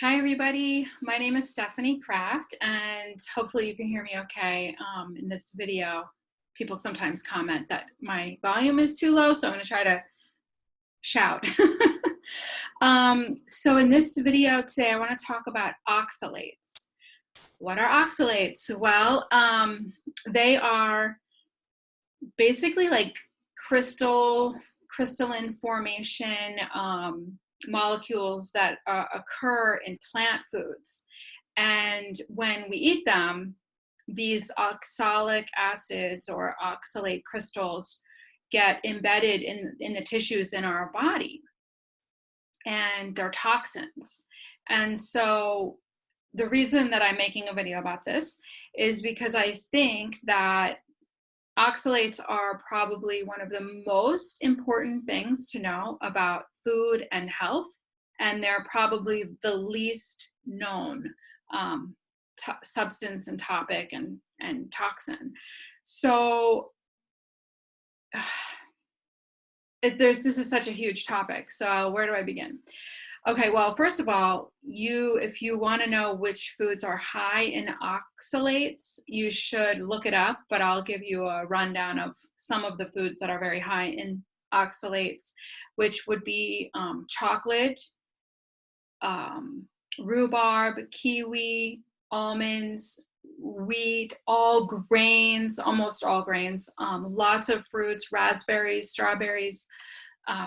Hi, everybody. My name is Stephanie Kraft, and hopefully you can hear me okay in this video. People sometimes comment that my volume is too low, so I'm going to try to shout. So in this video today, I want to talk about oxalates. What are oxalates? Well, they are basically like crystalline formation molecules that occur in plant foods. And when we eat them, these oxalic acids or oxalate crystals get embedded in the tissues in our body, and they're toxins. And so the reason that I'm making a video about this is because I think that oxalates are probably one of the most important things to know about food and health, and they're probably the least known substance and topic and toxin. So this is such a huge topic. So where do I begin? Okay, well, first of all, if you want to know which foods are high in oxalates, you should look it up, but I'll give you a rundown of some of the foods that are very high in oxalates, which would be chocolate, rhubarb, kiwi, almonds, wheat, all grains, almost all grains, lots of fruits, raspberries, strawberries.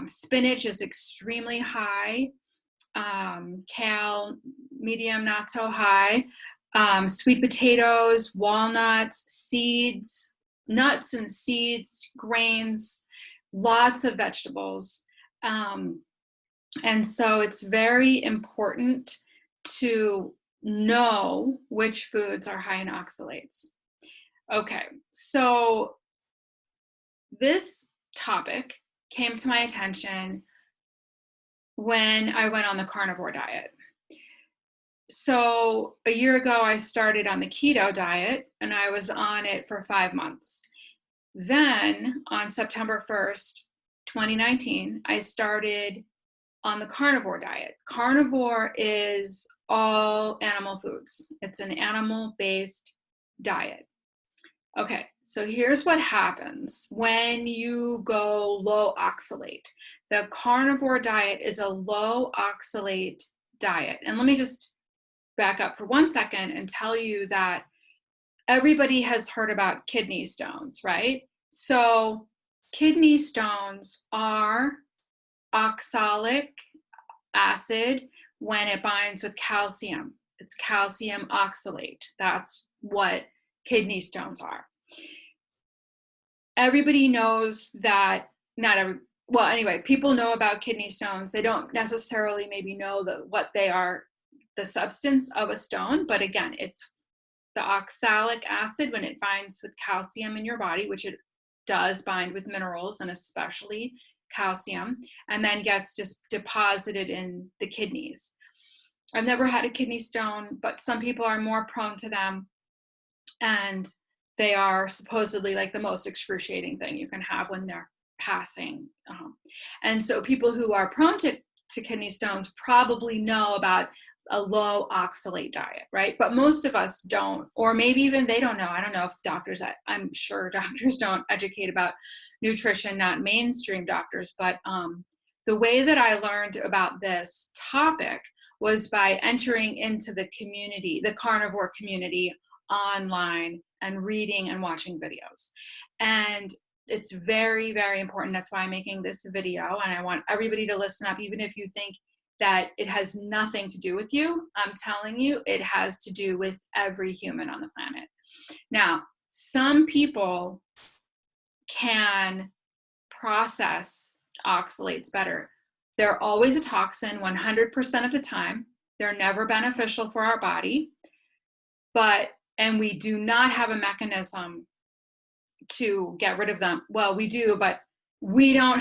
Spinach is extremely high. Kale, medium, not so high. Sweet potatoes, walnuts, seeds, nuts and seeds, grains, lots of vegetables. And so it's very important to know which foods are high in oxalates. Okay, so this topic came to my attention when I went on the carnivore diet. So a year ago, I started on the keto diet, and I was on it for 5 months. Then on September 1st, 2019, I started on the carnivore diet. Carnivore is all animal foods. It's an animal-based diet. Okay, so here's what happens when you go low oxalate. The carnivore diet is a low oxalate diet. And let me just back up for 1 second and tell you that everybody has heard about kidney stones, right? So kidney stones are oxalic acid when it binds with calcium. It's calcium oxalate. That's what kidney stones are. Everybody knows that, people know about kidney stones. They don't necessarily maybe know what they are, the substance of a stone, but again, it's the oxalic acid when it binds with calcium in your body, which it does bind with minerals and especially calcium, and then gets just deposited in the kidneys. I've never had a kidney stone, but some people are more prone to them, and they are supposedly like the most excruciating thing you can have when they're passing. And so people who are prone to kidney stones probably know about a low oxalate diet, right? But most of us don't, or maybe even they don't know. I don't know if I'm sure doctors don't educate about nutrition, not mainstream doctors, but the way that I learned about this topic was by entering into the community, the carnivore community online, and reading and watching videos. And it's very, very important. That's why I'm making this video, and I want everybody to listen up, even if you think that it has nothing to do with you. I'm telling you, it has to do with every human on the planet. Now, some people can process oxalates better. They're always a toxin 100% of the time. They're never beneficial for our body, and we do not have a mechanism to get rid of them. Well, we do, but we don't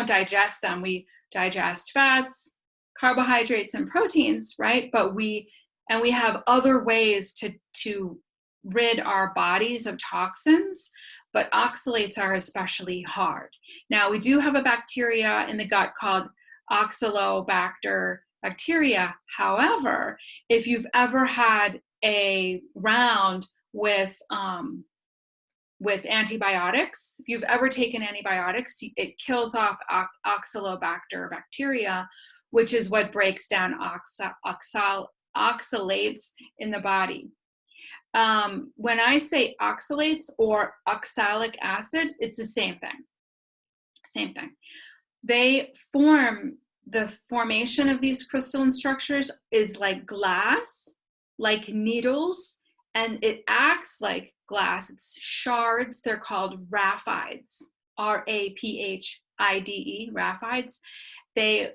digest them. We digest fats, carbohydrates, and proteins, right? But we have other ways to rid our bodies of toxins, but oxalates are especially hard. Now, we do have a bacteria in the gut called Oxalobacter bacteria. However, if you've ever had a round with antibiotics, if you've ever taken antibiotics, it kills off oxalobacter bacteria, which is what breaks down oxalates in the body. When I say oxalates or oxalic acid, it's the same thing. Same thing. The formation of these crystalline structures is like glass, like needles, and it acts like glass. It's shards. They're called raphides, R-A-P-H-I-D-E, raphides. They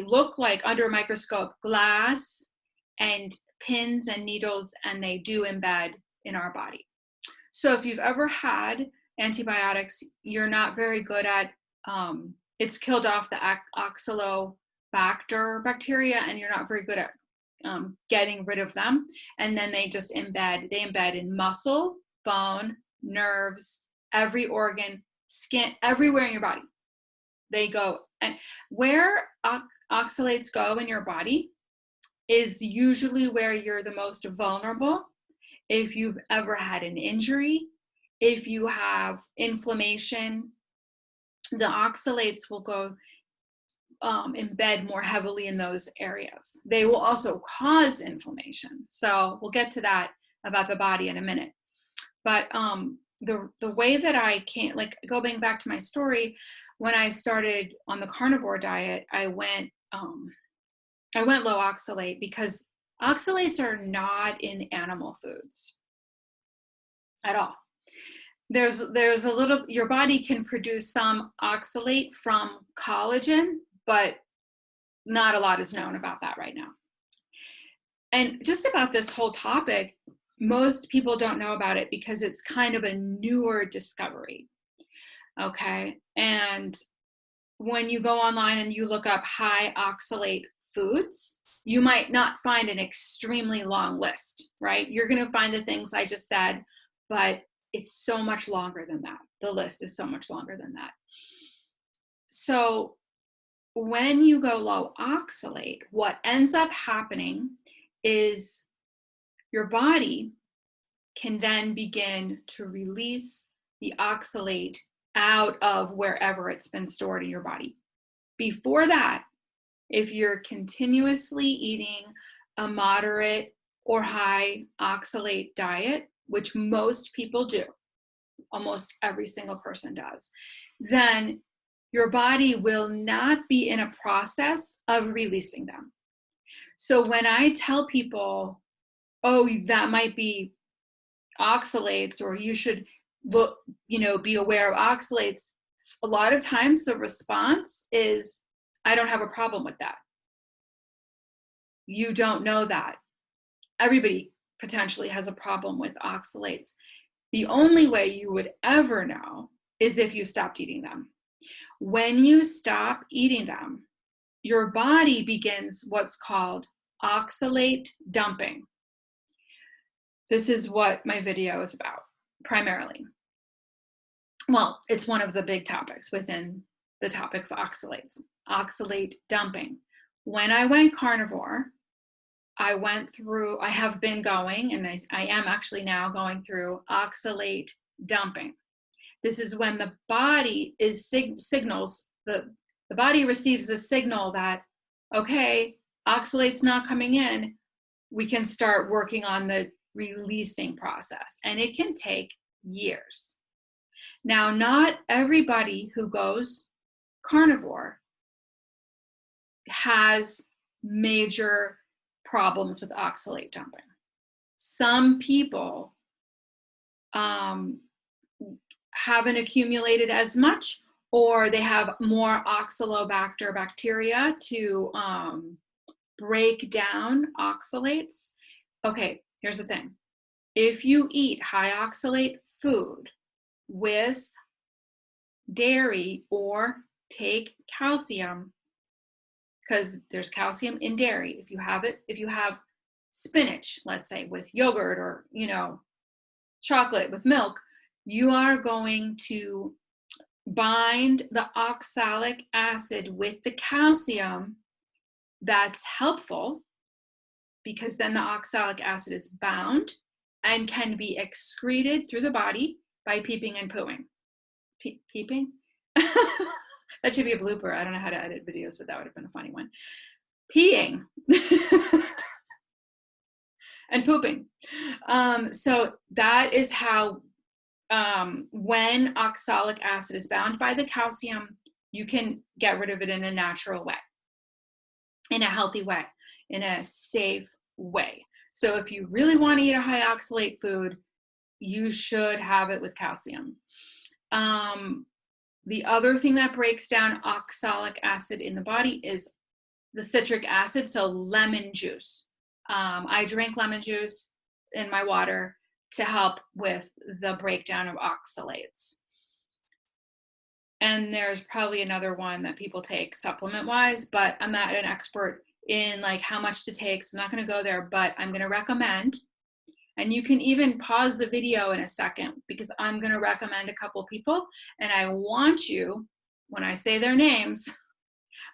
look like, under a microscope, glass and pins and needles, and they do embed in our body. So if you've ever had antibiotics, you're not very good at, it's killed off the oxalobacter bacteria, and you're not very good at getting rid of them. And then they just embed in muscle, bone, nerves, every organ, skin, everywhere in your body. They go. And where oxalates go in your body is usually where you're the most vulnerable. If you've ever had an injury, if you have inflammation, the oxalates will go embed more heavily in those areas. They will also cause inflammation. So we'll get to that about the body in a minute. But the way that I can't, like, going back to my story, when I started on the carnivore diet, I went low oxalate because oxalates are not in animal foods at all. There's a little, your body can produce some oxalate from collagen, but not a lot is known about that right now. And just about this whole topic, most people don't know about it because it's kind of a newer discovery. Okay. And when you go online and you look up high oxalate foods, you might not find an extremely long list, right? You're going to find the things I just said, but it's so much longer than that. The list is so much longer than that. So when you go low oxalate, what ends up happening is your body can then begin to release the oxalate out of wherever it's been stored in your body. Before that, if you're continuously eating a moderate or high oxalate diet, which most people do, almost every single person does, then your body will not be in a process of releasing them. So when I tell people, oh, that might be oxalates, or you should look, be aware of oxalates, a lot of times the response is, I don't have a problem with that. You don't know that. Everybody potentially has a problem with oxalates. The only way you would ever know is if you stopped eating them. When you stop eating them, your body begins what's called oxalate dumping. This is what my video is about, primarily. Well, it's one of the big topics within the topic of oxalates, oxalate dumping. When I went carnivore, I have been going, and I am actually now going through oxalate dumping. This is when the body signals, the body receives the signal that, okay, oxalate's not coming in, we can start working on the releasing process. And it can take years. Now, not everybody who goes carnivore has major problems with oxalate dumping. Some people haven't accumulated as much, or they have more oxalobacter bacteria to break down oxalates. Okay, here's the thing. If you eat high oxalate food with dairy or take calcium, because there's calcium in dairy. If you have spinach, let's say, with yogurt, or chocolate with milk, you are going to bind the oxalic acid with the calcium that's helpful because then the oxalic acid is bound and can be excreted through the body by peeping and pooing. Peeping? That should be a blooper. I don't know how to edit videos, but that would have been a funny one. Peeing and pooping. So that is how, when oxalic acid is bound by the calcium, you can get rid of it in a natural way, in a healthy way, in a safe way. So if you really want to eat a high oxalate food, you should have it with calcium. The other thing that breaks down oxalic acid in the body is the citric acid, so lemon juice. I drink lemon juice in my water to help with the breakdown of oxalates. And there's probably another one that people take supplement-wise, but I'm not an expert in like how much to take, so I'm not going to go there, but I'm going to recommend, and you can even pause the video in a second because I'm going to recommend a couple people, and I want you, when I say their names,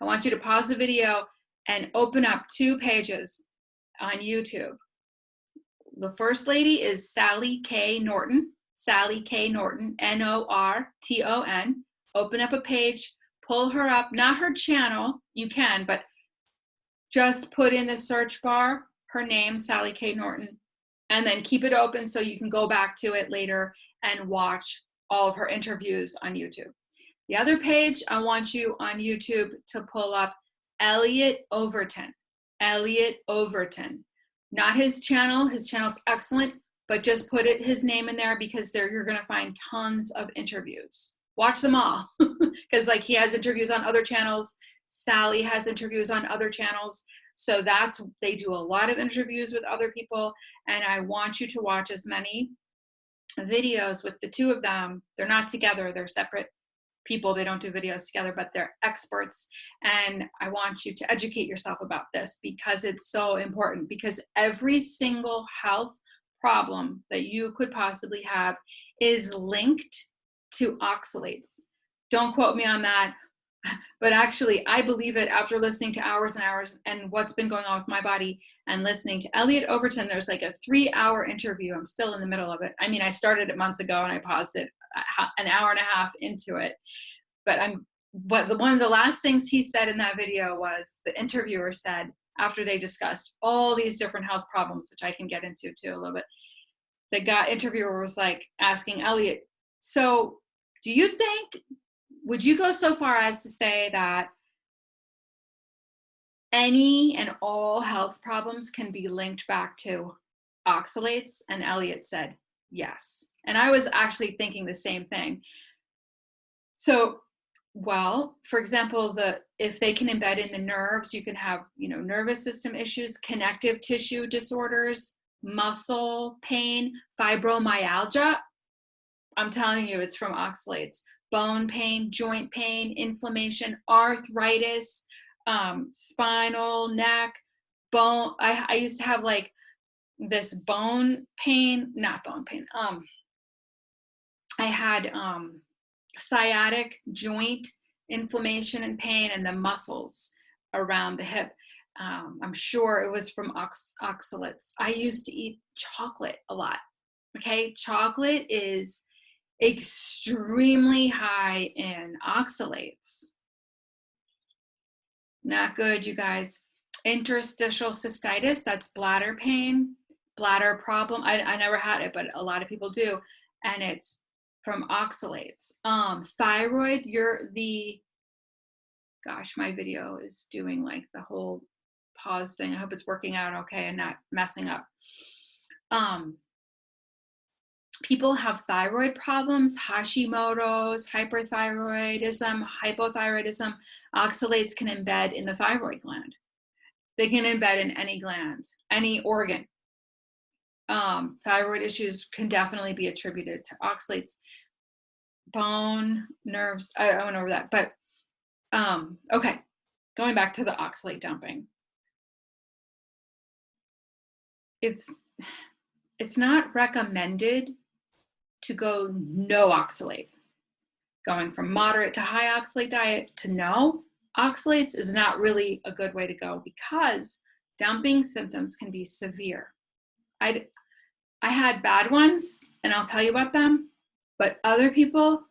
I want you to pause the video and open up 2 pages on YouTube. The first lady is Sally K. Norton, Sally K. Norton, Norton. Open up a page, pull her up, not her channel, you can, but just put in the search bar her name, Sally K. Norton, and then keep it open so you can go back to it later and watch all of her interviews on YouTube. The other page, I want you on YouTube to pull up Elliot Overton. Elliot Overton. Not his channel. His channel's excellent, but just put his name in there because there you're going to find tons of interviews. Watch them all because like he has interviews on other channels. Sally has interviews on other channels. So they do a lot of interviews with other people, and I want you to watch as many videos with the 2 of them. They're not together, they're separate people. They don't do videos together, but they're experts. And I want you to educate yourself about this because it's so important, because every single health problem that you could possibly have is linked to oxalates. Don't quote me on that, but actually I believe it after listening to hours and hours and what's been going on with my body and listening to Elliot Overton. There's like a 3-hour interview. I'm still in the middle of it. I mean, I started it months ago and I paused it an hour and a half into it. But one of the last things he said in that video was, the interviewer said, after they discussed all these different health problems, which I can get into too a little bit, the interviewer was like asking Elliot, so would you go so far as to say that any and all health problems can be linked back to oxalates? And Elliot said, yes. And I was actually thinking the same thing. So, well, for example, if they can embed in the nerves, you can have, nervous system issues, connective tissue disorders, muscle pain, fibromyalgia. I'm telling you, it's from oxalates. Bone pain, joint pain, inflammation, arthritis, spinal, neck, bone. I used to have like this bone pain, not bone pain. I had sciatic joint inflammation and pain in the muscles around the hip. I'm sure it was from oxalates. I used to eat chocolate a lot. Okay, chocolate is extremely high in oxalates. Not good, you guys. Interstitial cystitis, that's bladder pain, bladder problem. I never had it, but a lot of people do. And it's from oxalates. Thyroid, gosh, my video is doing like the whole pause thing. I hope it's working out okay and not messing up. People have thyroid problems, Hashimoto's, hyperthyroidism, hypothyroidism. Oxalates can embed in the thyroid gland. They can embed in any gland, any organ. Thyroid issues can definitely be attributed to oxalates. Bone, nerves, I went over that. But okay, going back to the oxalate dumping. It's not recommended to go no oxalate. Going from moderate to high oxalate diet to no Oxalates is not really a good way to go because dumping symptoms can be severe. I had bad ones, and I'll tell you about them, but other people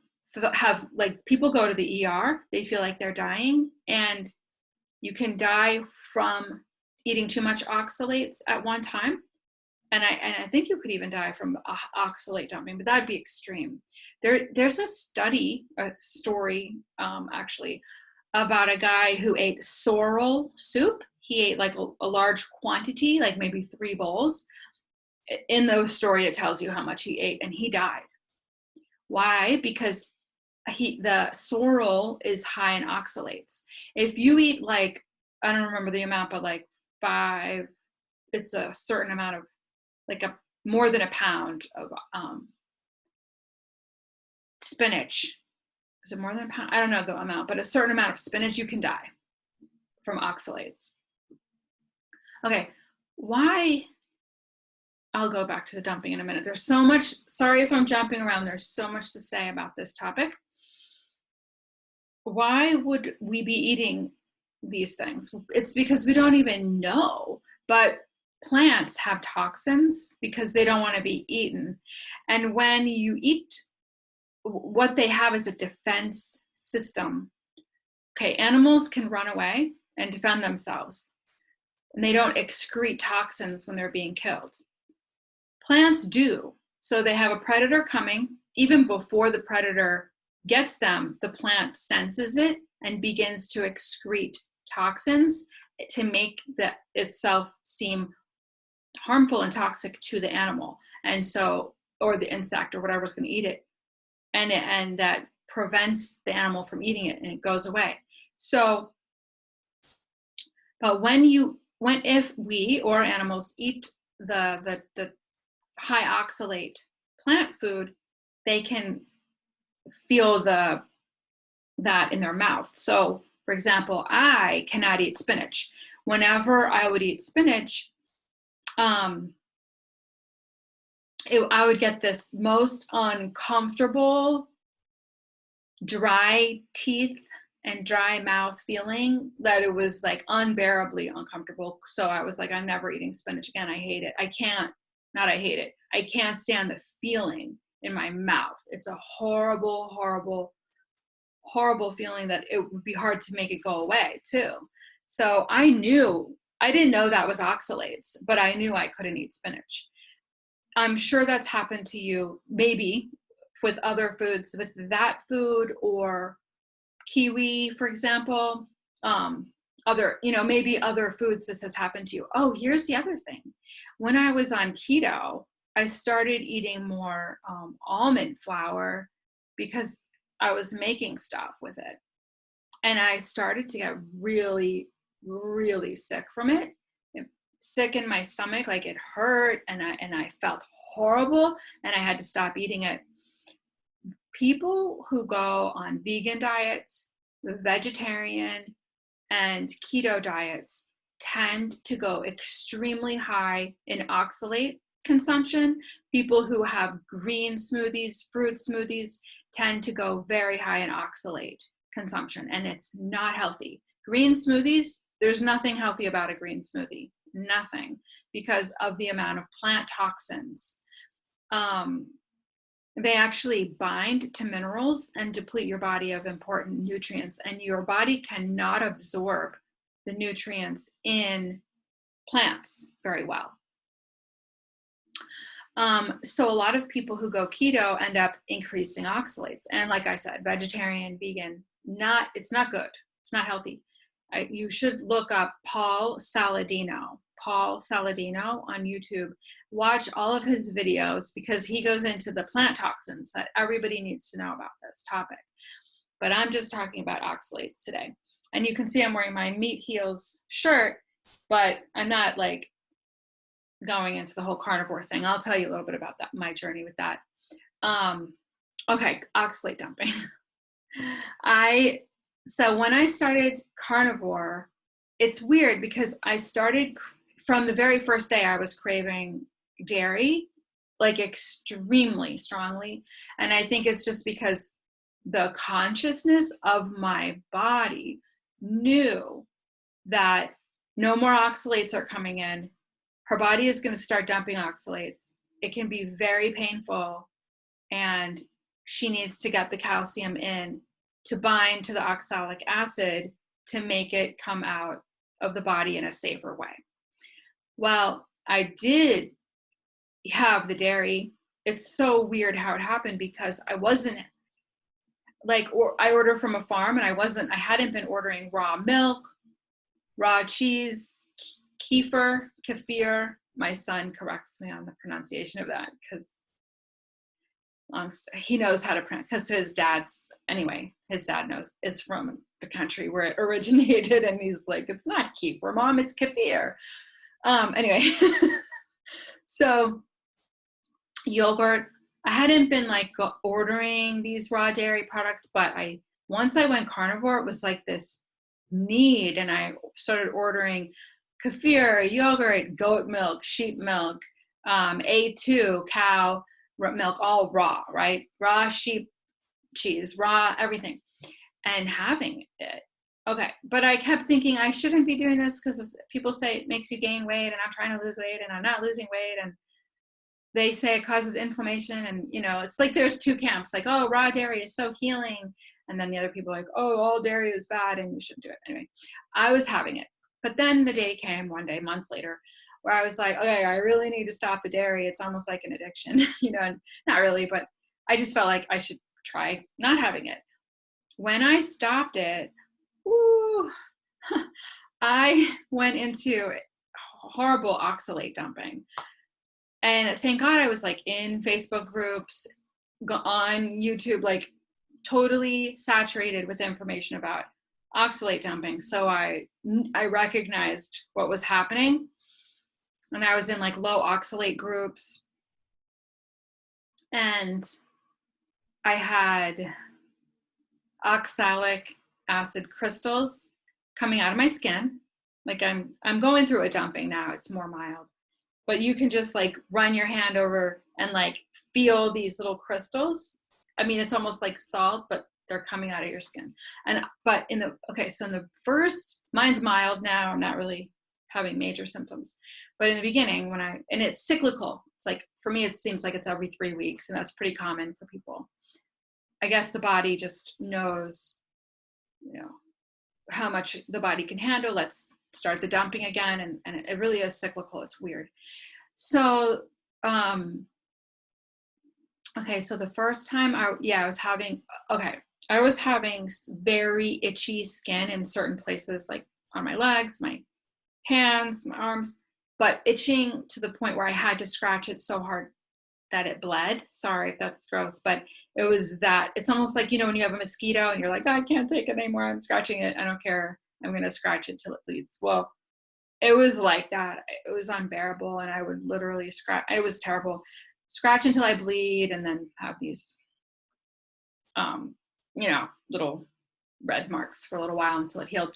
have, like, people go to the ER, they feel like they're dying, and you can die from eating too much oxalates at one time. And I think you could even die from oxalate dumping, but that'd be extreme. There's a story, actually, about a guy who ate sorrel soup. He ate like a large quantity, like maybe 3 bowls. In the story, it tells you how much he ate, and he died. Why? Because the sorrel is high in oxalates. If you eat, like, I don't remember the amount, but like 5, it's a certain amount of, like, more than a pound of spinach. Is it more than a pound? I don't know the amount, but a certain amount of spinach, you can die from oxalates. Okay, why? I'll go back to the dumping in a minute. There's so much, sorry if I'm jumping around, there's so much to say about this topic. Why would we be eating these things? It's because we don't even know, but plants have toxins because they don't want to be eaten. And when you eat, what they have is a defense system. Okay, animals can run away and defend themselves, and they don't excrete toxins when they're being killed. Plants do. So they have a predator coming. Even before the predator gets them, the plant senses it and begins to excrete toxins to make itself seem harmful and toxic to the animal, and so, or the insect or whatever's going to eat it, and that prevents the animal from eating it, and it goes away. So, but if we or animals eat the high oxalate plant food, they can feel that in their mouth. So, for example, I cannot eat spinach. Whenever I would eat spinach, I would get this most uncomfortable dry teeth and dry mouth feeling that it was like unbearably uncomfortable. So I was like, I'm never eating spinach again. I hate it. I can't stand the feeling in my mouth. It's a horrible, horrible, horrible feeling that it would be hard to make it go away too. So I didn't know that was oxalates, but I knew I couldn't eat spinach. I'm sure that's happened to you, maybe with other foods, with that food or kiwi, for example. Maybe other foods this has happened to you. Oh, here's the other thing. When I was on keto, I started eating more almond flour because I was making stuff with it. And I started to get really, really sick from it. Sick in my stomach, like it hurt, and I felt horrible, and I had to stop eating it. People who go on vegan diets, vegetarian, and keto diets tend to go extremely high in oxalate consumption. People who have green smoothies, fruit smoothies, tend to go very high in oxalate consumption, and it's not healthy. Green smoothies, there's nothing healthy about a green smoothie. Nothing, because of the amount of plant toxins. They actually bind to minerals and deplete your body of important nutrients, and your body cannot absorb the nutrients in plants very well. So a lot of people who go keto end up increasing oxalates. And like I said, vegetarian, vegan, it's not good. It's not healthy. You should look up Paul Saladino on YouTube. Watch all of his videos because he goes into the plant toxins that everybody needs to know about this topic. But I'm just talking about oxalates today. And you can see I'm wearing my Meat Heals shirt, but I'm not like going into the whole carnivore thing. I'll tell you a little bit about that, my journey with that. Okay, oxalate dumping. So when I started carnivore, it's weird because I started from the very first day I was craving dairy, like extremely strongly. And I think it's just because the consciousness of my body knew that no more oxalates are coming in. Her body is going to start dumping oxalates. It can be very painful, and she needs to get the calcium in to bind to the oxalic acid to make it come out of the body in a safer way. Well, I did have the dairy. It's so weird how it happened, because I wasn't like, or I order from a farm, and I hadn't been ordering raw milk, raw cheese, kefir. My son corrects me on the pronunciation of that, because he knows how to pronounce, because his dad is from the country where it originated, and he's like, it's not kefir, Mom, it's kefir. Anyway, so yogurt. I hadn't been like ordering these raw dairy products, but once I went carnivore, it was like this need, and I started ordering kefir, yogurt, goat milk, sheep milk, A2, cow milk, all raw, right? Raw sheep cheese, raw everything, and having it. Okay, but I kept thinking I shouldn't be doing this, because people say it makes you gain weight, and I'm trying to lose weight, and I'm not losing weight, and they say it causes inflammation, and it's like there's two camps, like, oh, raw dairy is so healing, and then the other people are like, oh, all dairy is bad and you shouldn't do it. Anyway, I was having it, but then the day came one day, months later, where I was like, okay, I really need to stop the dairy. It's almost like an addiction, and not really, but I just felt like I should try not having it. When I stopped it, woo, I went into horrible oxalate dumping. And thank God I was like in Facebook groups, on YouTube, like totally saturated with information about oxalate dumping. So I recognized what was happening, and I was in like low oxalate groups, and I had oxalic acid crystals coming out of my skin. Like I'm going through a dumping now. It's more mild. But you can just like run your hand over and like feel these little crystals. I mean, it's almost like salt, but they're coming out of your skin. So in the first, mine's mild now. I'm not really having major symptoms. But in the beginning, and it's cyclical. It's like, for me, it seems like it's every 3 weeks, and that's pretty common for people. I guess the body just knows, how much the body can handle. Let's start the dumping again, and it really is cyclical. It's weird. So so the first time I was having very itchy skin in certain places, like on my legs, my hands, my arms, but itching to the point where I had to scratch it so hard that it bled. Sorry if that's gross, but it was that. It's almost like, when you have a mosquito and you're like, oh, I can't take it anymore, I'm scratching it, I don't care, I'm going to scratch it till it bleeds. Well, it was like that. It was unbearable, and I would literally scratch. It was terrible. Scratch until I bleed, and then have these, little red marks for a little while until it healed.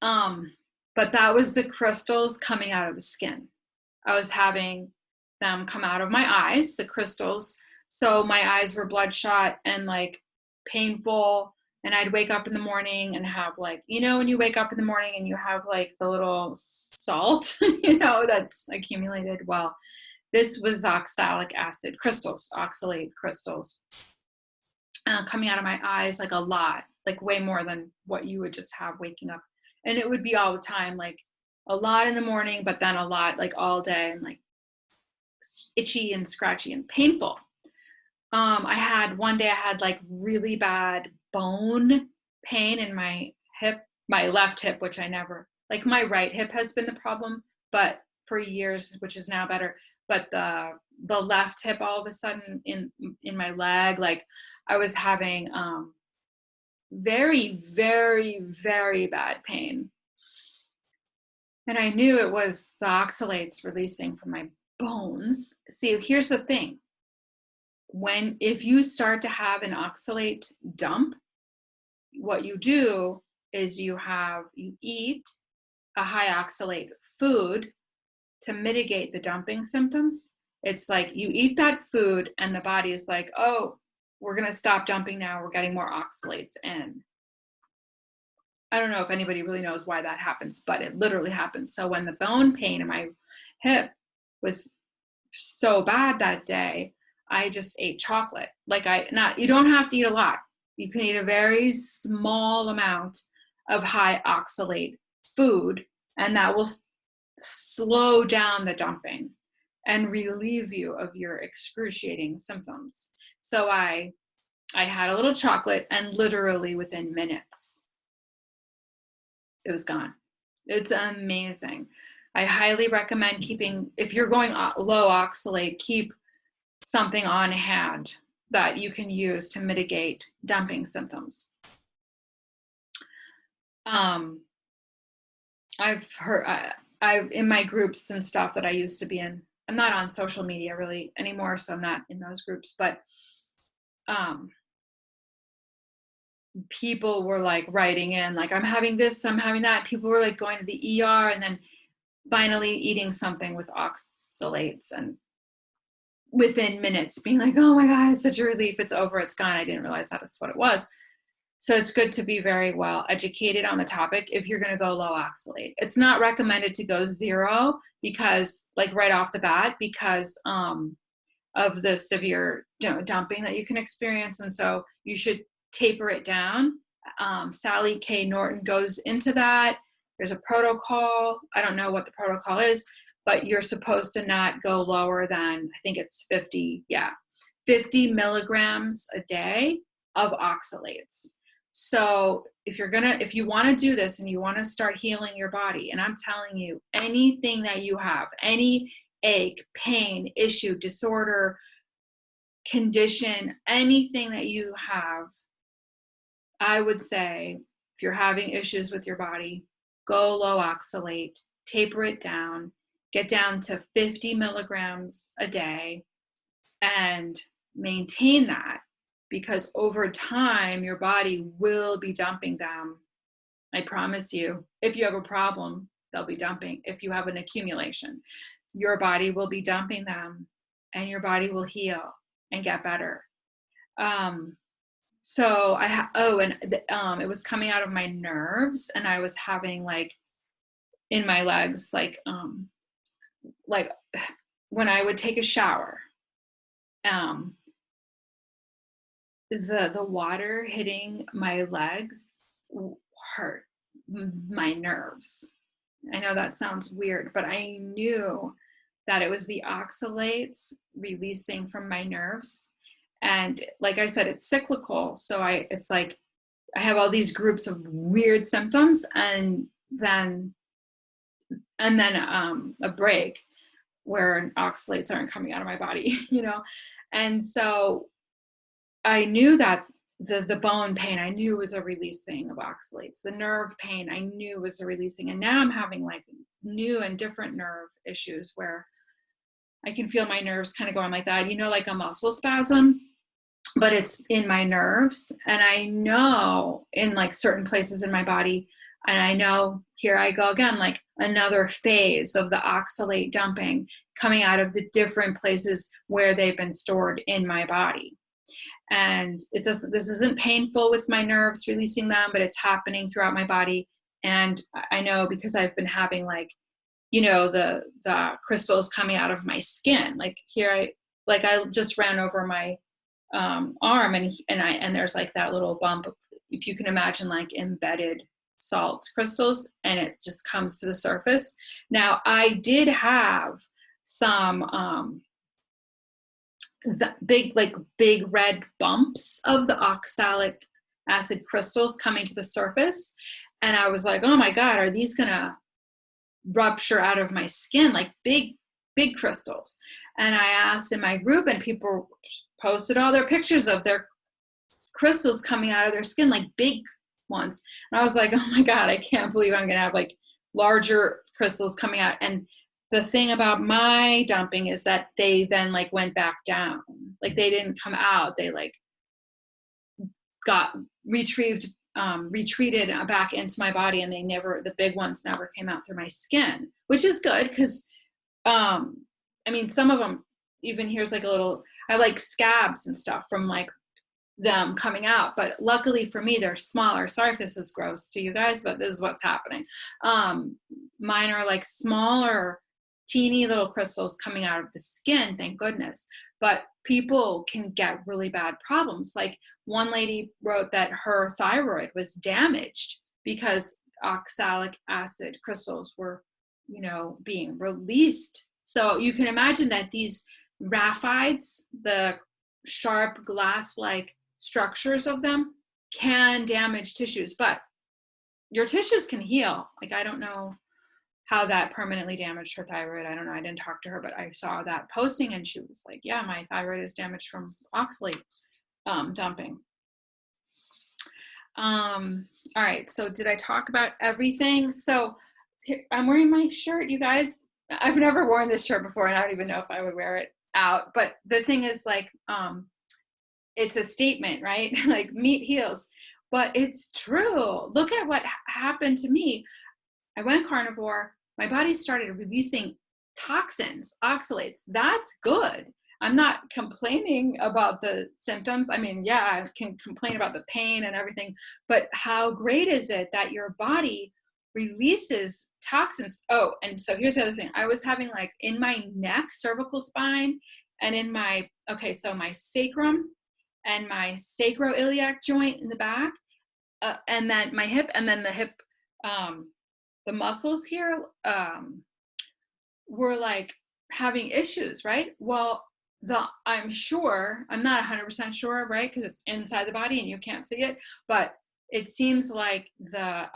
But that was the crystals coming out of the skin. I was having them come out of my eyes, the crystals. So my eyes were bloodshot and like painful. And I'd wake up in the morning and have like, when you wake up in the morning and you have like the little salt, that's accumulated. Well, this was oxalic acid crystals, oxalate crystals, coming out of my eyes, like a lot, like way more than what you would just have waking up. And it would be all the time, like a lot in the morning, but then a lot like all day, and like itchy and scratchy and painful. One day I had like really bad bone pain in my hip, my left hip, which I never, like my right hip has been the problem, but for years, which is now better. But the left hip, all of a sudden in my leg, like I was having very, very, very bad pain. And I knew it was the oxalates releasing from my bones. See, here's the thing. If you start to have an oxalate dump, what you do is you eat a high oxalate food to mitigate the dumping symptoms. It's like you eat that food and the body is like, oh, we're going to stop dumping now. We're getting more oxalates in. I don't know if anybody really knows why that happens, but it literally happens. So when the bone pain in my hip was so bad that day, I just ate chocolate. Like you don't have to eat a lot. You can eat a very small amount of high oxalate food, and that will slow down the dumping and relieve you of your excruciating symptoms. So I had a little chocolate, and literally within minutes, it was gone. It's amazing. I highly recommend keeping, if you're going low oxalate, keep something on hand that you can use to mitigate dumping symptoms. I've heard, I've in my groups and stuff that I used to be in, I'm not on social media really anymore, so I'm not in those groups, but people were like writing in, like, I'm having this, I'm having that. People were like going to the ER and then finally eating something with oxalates and within minutes being like, oh my God, it's such a relief. It's over. It's gone. I didn't realize that's what it was. So it's good to be very well educated on the topic if you're going to go low oxalate. It's not recommended to go zero because, like, right off the bat, because of the severe dumping that you can experience. And so you should taper it down. Sally K. Norton goes into that. There's a protocol. I don't know what the protocol is, but you're supposed to not go lower than, I think it's 50 milligrams a day of oxalates. So if you want to do this and you want to start healing your body, and I'm telling you, anything that you have, any ache, pain, issue, disorder, condition, anything that you have, I would say, if you're having issues with your body, go low oxalate, taper it down, get down to 50 milligrams a day, and maintain that, because over time, your body will be dumping them. I promise you, if you have a problem, they'll be dumping. If you have an accumulation, your body will be dumping them, and your body will heal and get better. So it was coming out of my nerves, and I was having, like, in my legs, like when I would take a shower, the water hitting my legs hurt my nerves. I know that sounds weird, but I knew that it was the oxalates releasing from my nerves. And like I said, it's cyclical. So it's like I have all these groups of weird symptoms, and then a break where oxalates aren't coming out of my body, And so I knew that the bone pain, I knew was a releasing of oxalates. The nerve pain, I knew was a releasing. And now I'm having, like, new and different nerve issues where I can feel my nerves kind of going like that, like a muscle spasm, but it's in my nerves. And I know in, like, certain places in my body, and I know, here I go again, like another phase of the oxalate dumping coming out of the different places where they've been stored in my body. And this isn't painful with my nerves releasing them, but it's happening throughout my body. And I know because I've been having, like, the crystals coming out of my skin. Like here, I just ran over my arm, and there's, like, that little bump, if you can imagine, like embedded salt crystals, and it just comes to the surface. Now, I did have some big red bumps of the oxalic acid crystals coming to the surface, and I was like, oh my God, are these gonna rupture out of my skin, like big crystals? And I asked in my group, and people posted all their pictures of their crystals coming out of their skin, like big ones. And I was like, oh my God, I can't believe I'm gonna have, like, larger crystals coming out. And the thing about my dumping is that they then, like, went back down. Like, they didn't come out. They, like, got retreated back into my body, and the big ones never came out through my skin, which is good because, some of them, even here's like I like scabs and stuff from, like, them coming out. But luckily for me, they're smaller. Sorry if this is gross to you guys, but this is what's happening. Mine are like smaller, teeny little crystals coming out of the skin, thank goodness. But people can get really bad problems. Like one lady wrote that her thyroid was damaged because oxalic acid crystals were, being released. So you can imagine that these raphides, the sharp glass-like structures of them, can damage tissues, but your tissues can heal. Like, I don't know how that permanently damaged her thyroid. I don't know. I didn't talk to her, but I saw that posting and she was like, yeah, my thyroid is damaged from oxalate dumping. All right. So did I talk about everything? So I'm wearing my shirt, you guys. I've never worn this shirt before and I don't even know if I would wear it out. But the thing is, like, it's a statement, right? Like, meat heals. But it's true. Look at what happened to me. I went carnivore. My body started releasing toxins, oxalates. That's good. I'm not complaining about the symptoms. I mean, yeah, I can complain about the pain and everything, but how great is it that your body releases toxins? Oh, and so here's the other thing. I was having, like, in my neck, cervical spine, and in my, so my sacrum and my sacroiliac joint in the back, and then my hip, and then the hip, the muscles here were like having issues, right? Well, I'm sure, I'm not 100% sure, right? Because it's inside the body and you can't see it, but it seems like the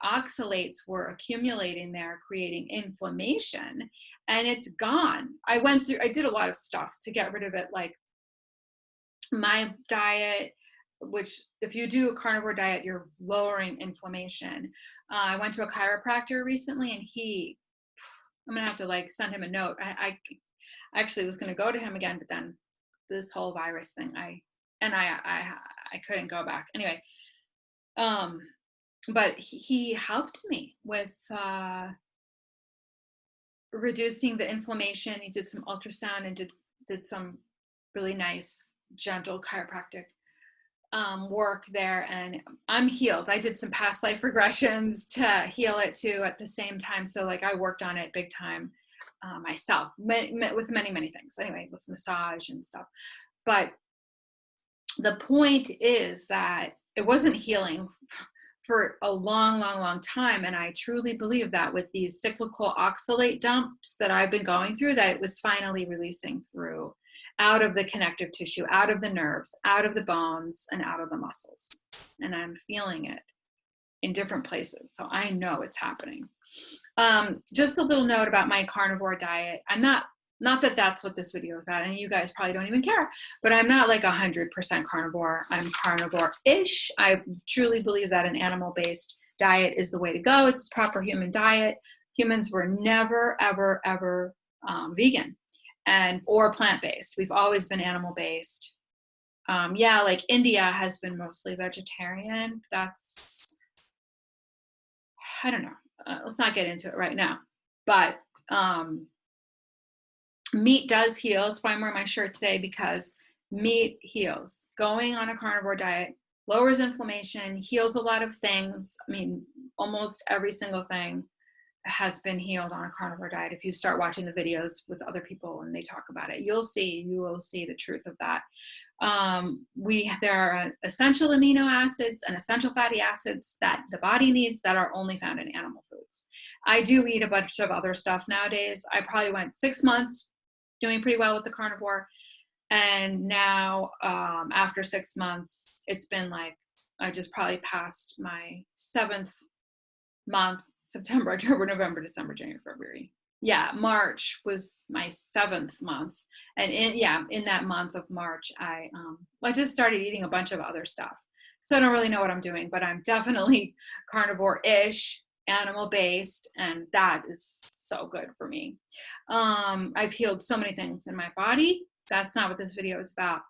oxalates were accumulating there, creating inflammation, and it's gone. I did a lot of stuff to get rid of it, like my diet, which if you do a carnivore diet, you're lowering inflammation. I went to a chiropractor recently and I'm gonna have to, like, send him a note. I actually was gonna go to him again, but then this whole virus thing, I couldn't go back. Anyway, but he helped me with reducing the inflammation. He did some ultrasound and did some really nice, gentle chiropractic work there, and I'm healed. I did some past life regressions to heal it too at the same time. So, like, I worked on it big time myself, with many things. Anyway, with massage and stuff. But the point is that it wasn't healing for a long time. And I truly believe that with these cyclical oxalate dumps that I've been going through, that it was finally releasing through out of the connective tissue, out of the nerves, out of the bones, and out of the muscles. And I'm feeling it in different places. So I know it's happening. Just a little note about my carnivore diet. I'm not that that's what this video is about, and you guys probably don't even care, but I'm not like 100% carnivore. I'm carnivore-ish. I truly believe that an animal-based diet is the way to go. It's a proper human diet. Humans were never, ever vegan or plant-based. We've always been animal-based. Yeah, like India has been mostly vegetarian. That's, I don't know. Let's not get into it right now. But meat does heal. That's why I'm wearing my shirt today, because meat heals. Going on a carnivore diet lowers inflammation, heals a lot of things. I mean, almost every single thing has been healed on a carnivore diet. If you start watching the videos with other people and they talk about it, you will see the truth of that. There are essential amino acids and essential fatty acids that the body needs that are only found in animal foods. I do eat a bunch of other stuff nowadays. I probably went 6 months doing pretty well with the carnivore. And now, after 6 months, it's been like, I just probably passed my 7th month. September, October, November, December, January, February. Yeah, March was my 7th month. And in that month of March, I just started eating a bunch of other stuff. So I don't really know what I'm doing, but I'm definitely carnivore-ish, animal-based, and that is so good for me. I've healed so many things in my body. That's not what this video is about.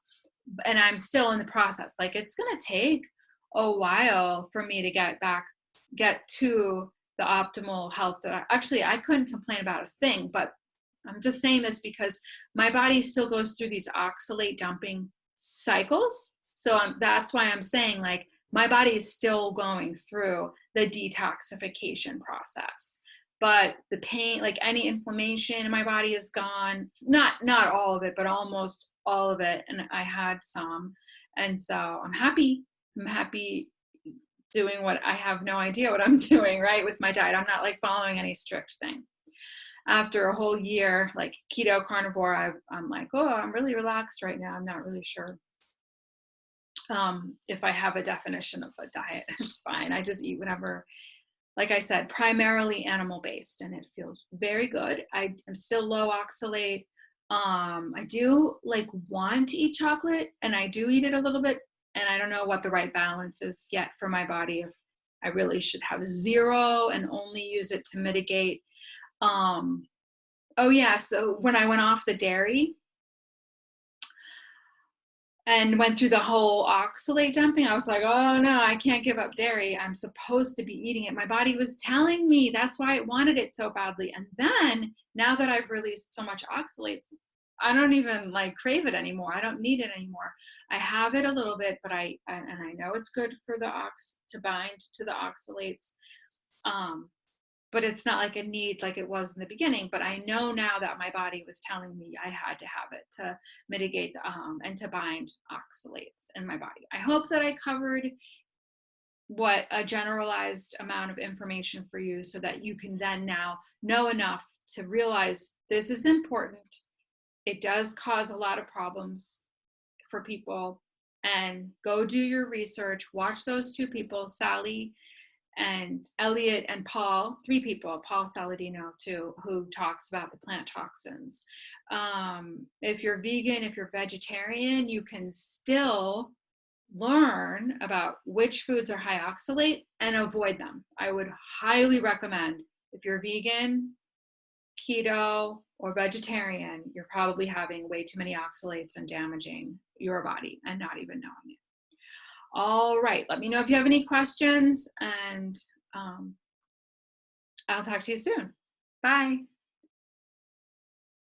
And I'm still in the process. Like, it's gonna take a while for me to get to the optimal health that I couldn't complain about a thing, but I'm just saying this because my body still goes through these oxalate dumping cycles. So that's why I'm saying, like, my body is still going through the detoxification process. But the pain, like any inflammation in my body is gone. Not all of it, but almost all of it. And I had some. And so I'm happy. I'm happy doing what I have no idea what I'm doing, right, with my diet. I'm not like following any strict thing. After a whole year, like keto carnivore, I'm like, oh, I'm really relaxed right now. I'm not really sure if I have a definition of a diet. It's fine. I just eat whatever, like I said, primarily animal based, and it feels very good. I am still low oxalate. I do like want to eat chocolate, and I do eat it a little bit, and I don't know what the right balance is yet for my body. If I really should have zero and only use it to mitigate. Oh yeah, so when I went off the dairy and went through the whole oxalate dumping, I was like, oh no, I can't give up dairy. I'm supposed to be eating it. My body was telling me that's why it wanted it so badly. And then now that I've released so much oxalates, I don't even like crave it anymore. I don't need it anymore. I have it a little bit, but I know it's good for the to bind to the oxalates. But it's not like a need like it was in the beginning. But I know now that my body was telling me I had to have it to mitigate and to bind oxalates in my body. I hope that I covered what a generalized amount of information for you, so that you can then now know enough to realize this is important. It does cause a lot of problems for people, and go do your research. Watch those two people, Sally and Elliot and Paul, three people, Paul Saladino too, who talks about the plant toxins. If you're vegan, if you're vegetarian, you can still learn about which foods are high oxalate and avoid them. I would highly recommend, if you're vegan, keto, or vegetarian, you're probably having way too many oxalates and damaging your body and not even knowing it. All right, let me know if you have any questions, and I'll talk to you soon. Bye.